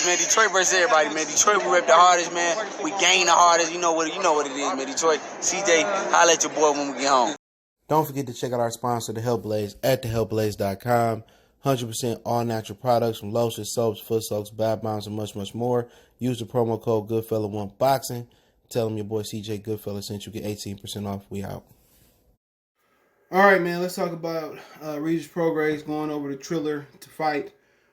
man. Detroit versus everybody, man. Detroit, we rep the hardest, man. We gain the hardest. You know what it is, man. Detroit, CJ, holla at your boy when we get home. Don't forget to check out our sponsor, The Health Blaze, at thehealthblaze.com. 100% all natural products from lotions, soaps, foot soaks, bath bombs, and much, much more. Use the promo code Goodfella1Boxing. Tell them your boy CJ Goodfella sent you. Get 18% off. We out. All right, man. Let's talk about Regis Prograis going over to Triller to fight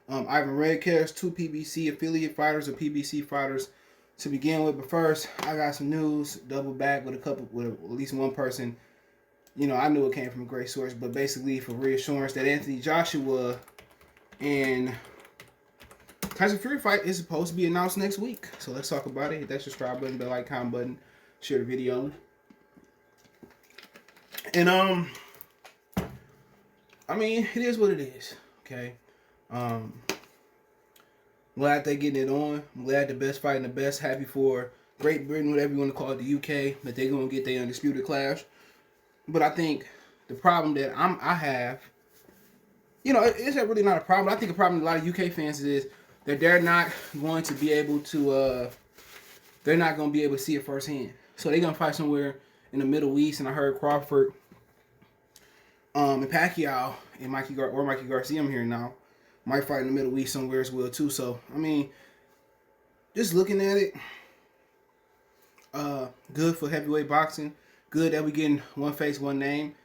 Ivan Redkach, 2 PBC affiliate fighters or PBC fighters to begin with. But first, I got some news. Double back with at least one person. You know, I knew it came from a great source, but basically for reassurance that Anthony Joshua and Tyson Fury fight is supposed to be announced next week. So let's talk about it. Hit that subscribe button, the like, comment button, share the video. And I mean, it is what it is. Okay. Glad they're getting it on. I'm glad the best fighting the best. Happy for Great Britain, whatever you want to call it, the UK, that they're gonna get their undisputed clash. But I think the problem that I have, you know, it's really not a problem. I think the problem with a lot of UK fans is that they're not going to be able to, they're not going to be able to see it firsthand. So they're going to fight somewhere in the Middle East, and I heard Crawford and Pacquiao and Mikey Garcia, I'm here now, might fight in the Middle East somewhere as well too. So, I mean, just looking at it, good for heavyweight boxing. Good that we getting one face, one name.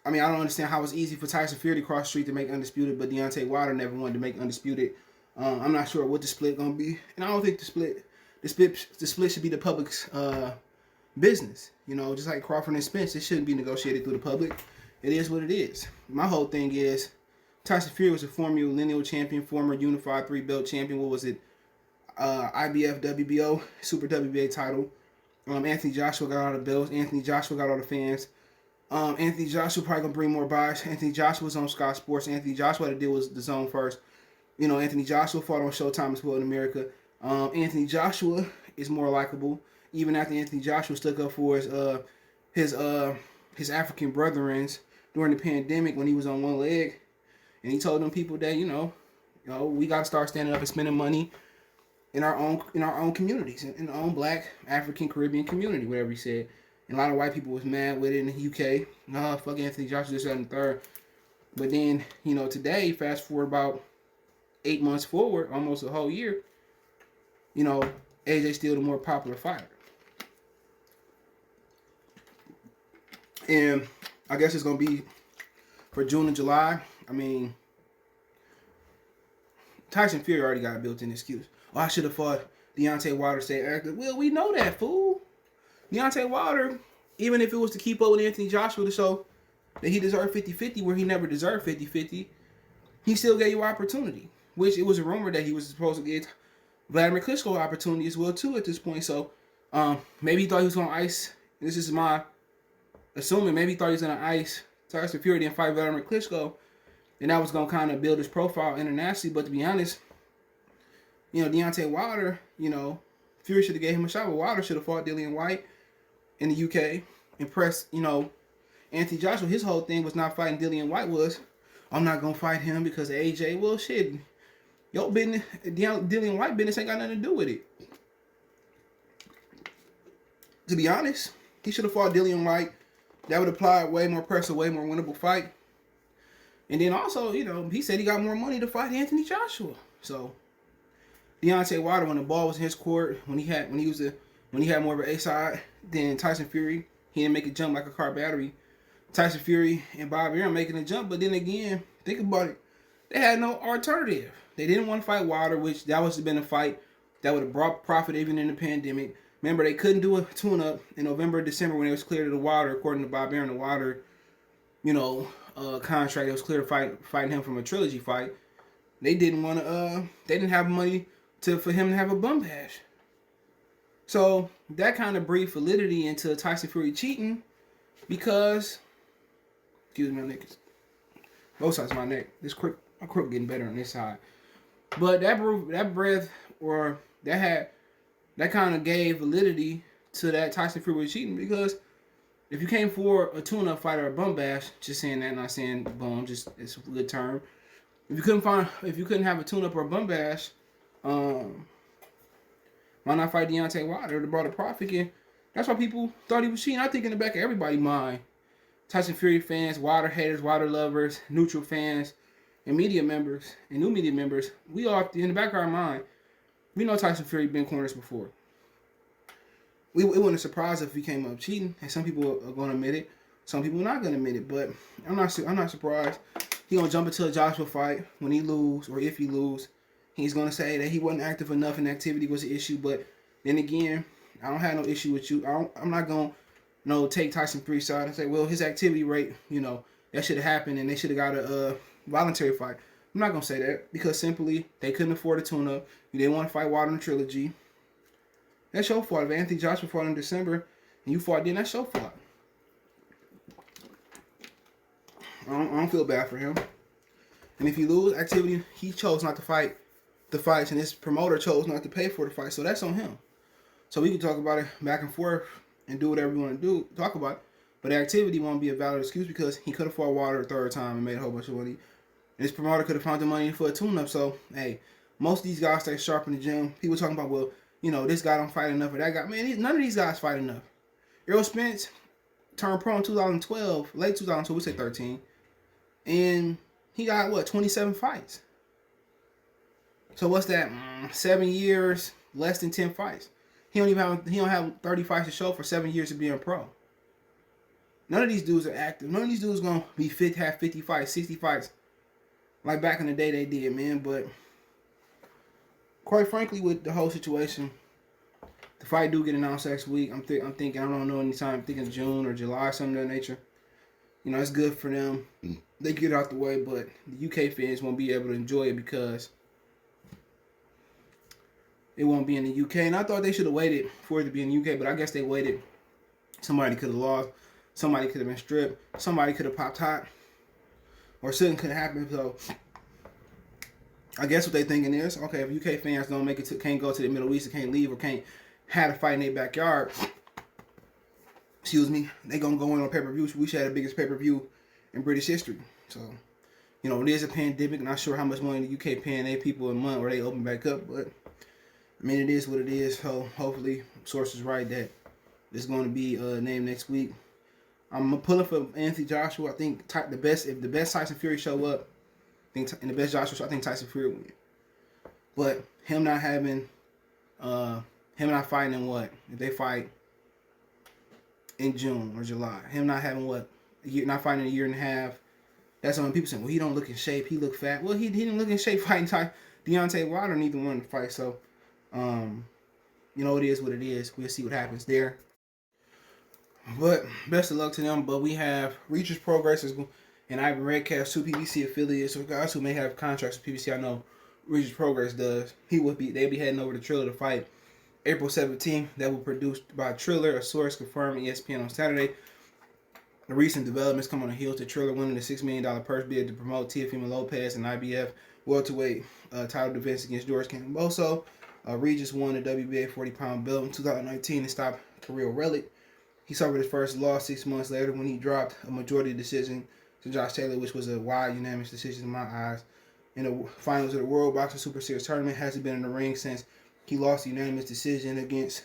I mean, I don't understand how it's easy for Tyson Fury to cross the street to make Undisputed, but Deontay Wilder never wanted to make Undisputed. I'm not sure what the split gonna be, and I don't think the split should be the public's business. You know, just like Crawford and Spence, it shouldn't be negotiated through the public. It is what it is. My whole thing is Tyson Fury was a former lineal champion, former unified 3-belt champion. What was it? IBF, WBO, Super WBA title. Anthony Joshua got all the belts. Anthony Joshua got all the fans. Anthony Joshua probably going to bring more buys. Anthony Joshua was on Sky Sports. Anthony Joshua had to deal with the zone first. You know, Anthony Joshua fought on Showtime as well in America. Anthony Joshua is more likable. Even after Anthony Joshua stuck up for his African brethren during the pandemic when he was on one leg. And he told them people that, you know, we got to start standing up and spending money in our own communities, in our own Black, African, Caribbean community, whatever he said. And a lot of white people was mad with it in the UK. Nah, fuck Anthony Joshua, this, that, and the third. But then, you know, today, fast forward about 8 months forward, almost a whole year, you know, AJ's still the more popular fighter. And I guess it's going to be for June and July. I mean, Tyson Fury already got a built-in excuse. Oh, I should have fought Deontay Wilder, stay active. Well, we know that, fool. Deontay Wilder, even if it was to keep up with Anthony Joshua to show that he deserved 50-50 where he never deserved 50-50, he still gave you opportunity. Which it was a rumor that he was supposed to get Vladimir Klitschko opportunity as well, too, at this point. So, maybe he thought he was going to ice. This is my assuming. Maybe he thought he was going to ice Tyson Fury, then fight Vladimir Klitschko. And that was going to kind of build his profile internationally. But to be honest, you know, Deontay Wilder, you know, Fury should have gave him a shot, but Wilder should have fought Dillian White in the UK. Impressed, you know, Anthony Joshua. His whole thing was not fighting Dillian White was, I'm not going to fight him because of AJ. Well, shit, your business, Dillian White business ain't got nothing to do with it. To be honest, he should have fought Dillian White. That would apply way more pressure, way more winnable fight. And then also, you know, he said he got more money to fight Anthony Joshua. So Deontay Wilder, when the ball was in his court, when he had more of an A side than Tyson Fury, he didn't make it jump like a car battery. Tyson Fury and Bob Arum making a jump, but then again, think about it. They had no alternative. They didn't want to fight Wilder, which that would have been a fight that would have brought profit even in the pandemic. Remember, they couldn't do a tune-up in November, December when it was clear to the Wilder, according to Bob Arum, the Wilder, you know, contract. It was clear to fighting him from a trilogy fight. They didn't want to. They didn't have money for him to have a bum bash. So that kind of breathed validity into Tyson Fury cheating, because, excuse me, my neck is both sides of my neck. My crook getting better on this side. But that kind of gave validity to that Tyson Fury was cheating, because if you came for a tune-up fight or a bum bash, just saying that, not saying bum, just it's a good term. If you couldn't have a tune-up or a bum bash, Why not fight Deontay Wilder to brought a profit in? That's why people thought he was cheating. I think in the back of everybody's mind, Tyson Fury fans, Wilder haters, Wilder lovers, neutral fans, and media members, and new media members, we all, in the back of our mind, we know Tyson Fury been corners before. It wouldn't surprise if he came up cheating, and some people are going to admit it. Some people are not going to admit it, but I'm not surprised. He going to jump into a Joshua fight when he lose, or if he lose. He's going to say that he wasn't active enough and activity was an issue, but then again, I don't have no issue with you. I'm not going to take Tyson Fury's side and say, well, his activity rate, that should have happened and they should have got a voluntary fight. I'm not going to say that because simply they couldn't afford a tune-up. They didn't want to fight Wilder in the trilogy. That's your fault. If Anthony Joshua fought in December and you fought then, that's your fault. I don't feel bad for him. And if you lose activity, he chose not to fight the fights, and his promoter chose not to pay for the fight, so that's on him. So we can talk about it back and forth and do whatever we want to do, talk about it. But the activity won't be a valid excuse because he could have fought Wilder a third time and made a whole bunch of money. And his promoter could have found the money for a tune-up. So, hey, most of these guys stay sharp in the gym. People talking about, well, this guy don't fight enough or that guy. Man, none of these guys fight enough. Errol Spence turned pro in 2012, late 2012, we say 13. And he got, 27 fights. So what's that? 7 years, less than 10 fights. He don't have 30 fights to show for 7 years of being pro. None of these dudes are active. None of these dudes gonna be fit, have 50 fights, 60 fights, like back in the day they did, man. But quite frankly, with the whole situation, the fight do get announced next week. I'm thinking I don't know any time. I'm thinking June or July, something of that nature. It's good for them. They get out the way, but the UK fans won't be able to enjoy it because it won't be in the UK. And I thought they should have waited for it to be in the UK, but I guess they waited. Somebody could have lost. Somebody could have been stripped. Somebody could have popped hot. Or something could have happened. So I guess what they thinking is, okay, if UK fans don't make it can't go to the Middle East, or can't leave, or can't have a fight in their backyard, they gonna go in on pay-per-view. We should have the biggest pay-per-view in British history. So, it is a pandemic. Not sure how much money the UK paying their people a month where they open back up, but it is what it is. So hopefully, sources right that it's going to be named next week. I'm pulling for Anthony Joshua. I think if the best Tyson Fury show up, in the best Joshua show, I think Tyson Fury will win. But him not fighting in what? If they fight in June or July, him not having not fighting in a year and a half. That's when people saying, well, he don't look in shape. He look fat. Well, he didn't look in shape fighting Deontay Wilder. Neither one to fight. So, it is what it is. We'll see what happens there. But best of luck to them. But we have Regis, Prograis, and Ivan Redkach, two PBC affiliates, or guys who may have contracts with PBC. I know Regis Prograis does. They'll be heading over to Triller to fight April 17th. That will be produced by Triller, a source confirmed ESPN on Saturday. The recent developments come on the heels of Triller winning the $6 million purse bid to promote Teofimo Lopez and IBF welterweight title defense against George Camboso. Regis won the WBA 40-pound belt in 2019 and stopped Kirill Relic. He suffered his first loss 6 months later when he dropped a majority decision to Josh Taylor, which was a wide unanimous decision in my eyes. In the finals of the World Boxing Super Series tournament, hasn't been in the ring since he lost the unanimous decision against.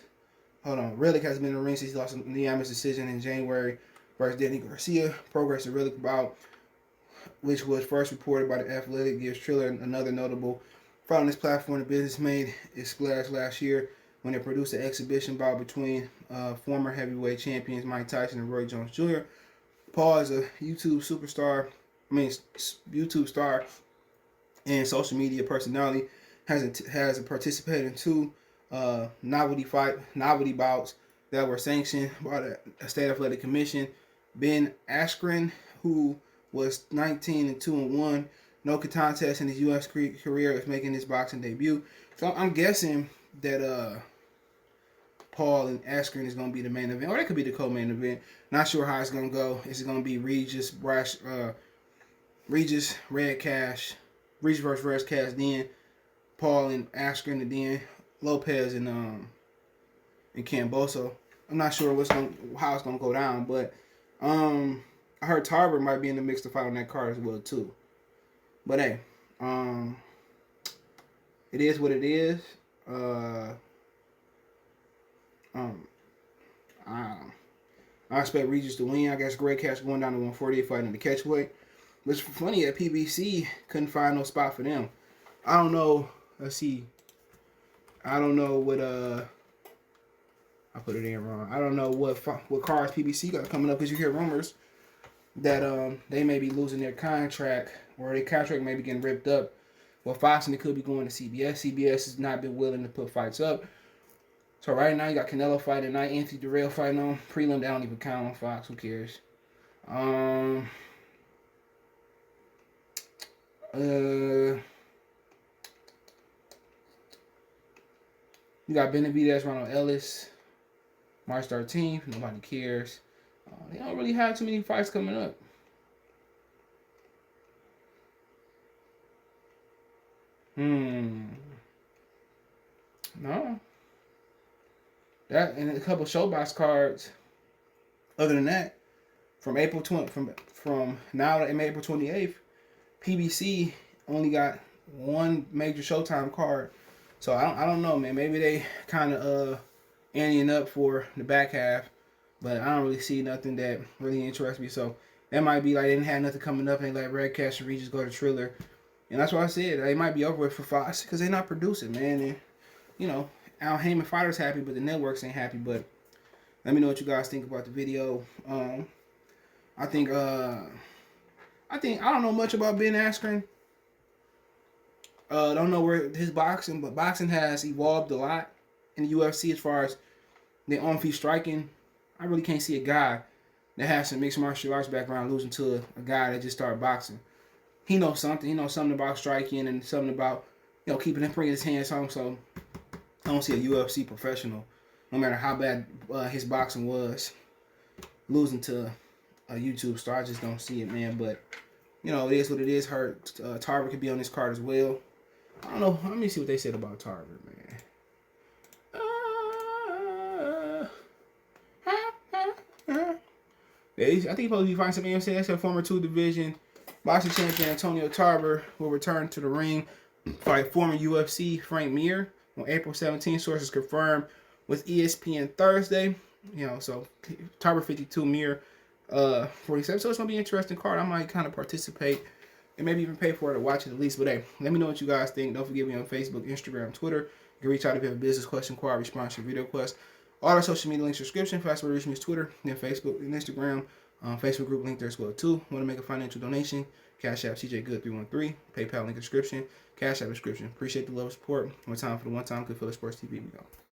Relic has been in the ring since he lost the unanimous decision in January versus Danny Garcia. Progress of Relic bout, which was first reported by The Athletic, gives Triller another notable fight on this platform. The business made its splash last year when it produced an exhibition bout between former heavyweight champions Mike Tyson and Roy Jones Jr. Paul is a YouTube star and social media personality, has participated in two novelty bouts that were sanctioned by the State Athletic Commission. Ben Askren, who was 19-2-1, no contest in his U.S. career, is making his boxing debut. So I'm guessing that Paul and Askren is going to be the main event, or that could be the co-main event. Not sure how it's going to go. Is it going to be Regis versus Redkach, then Paul and Askren, and then Lopez and Camboso? I'm not sure how it's going to go down, but I heard Tarver might be in the mix to fight on that card as well too. But hey, it is what it is. I expect Regis to win. I guess Redkach going down to 148 fighting in the catchweight. But it's funny that PBC couldn't find no spot for them. I don't know. Let's see. I don't know what I put it in wrong. I don't know what cards PBC got coming up, because you hear rumors that they may be losing their contract, or their contract may be getting ripped up. Well, Fox and it could be going to CBS. CBS has not been willing to put fights up. So right now you got Canelo fighting tonight, Anthony Durrell fighting on prelim. They don't even count on Fox. Who cares? You got Benavidez, Ronald Ellis, March 13th. Nobody cares. They don't really have too many fights coming up. No. That and a couple showbox cards. Other than that, from April 20, from now to April 28th, PBC only got one major Showtime card. So I don't know, man. Maybe they kind of anteing up for the back half, but I don't really see nothing that really interests me. So that might be like they didn't have nothing coming up, and they let Redkach and Regis go to Triller, and that's why I said they might be over with for Fox, because they're not producing, man. And you know, Al Heyman fighters happy, but the networks ain't happy. But let me know what you guys think about the video. I don't know much about Ben Askren. Don't know where his boxing, but boxing has evolved a lot in the UFC as far as the on-feet striking. I really can't see a guy that has some mixed martial arts background losing to a guy that just started boxing. He knows something. He knows something about striking and something about, you know, keeping him, bringing his hands home. So I don't see a UFC professional, no matter how bad his boxing was, losing to a YouTube star. I just don't see it, man. But you know, it is what it is. Tarver could be on this card as well. I don't know. Let me see what they said about Tarver, man. I think he's supposed to be fighting some AMC. That's a former 2 division boxing champion Antonio Tarver will return to the ring, fight former UFC Frank Mir on April 17th. Sources confirmed with ESPN Thursday. You know, so Tarver 52, Mir 47. So it's gonna be an interesting card. I might kind of participate and maybe even pay for it to watch it at least. But hey, let me know what you guys think. Don't forget me on Facebook, Instagram, Twitter. You can reach out if you have a business question, inquiry, response, or video request. All our social media links description. Fast way to reach me is Twitter, then Facebook and Instagram. Facebook group link there as well too. Want to make a financial donation? Cash App CJ Good 313. PayPal link description. Cash App description. Appreciate the love and support. One time for the one time. Good Philly Sports TV. We go.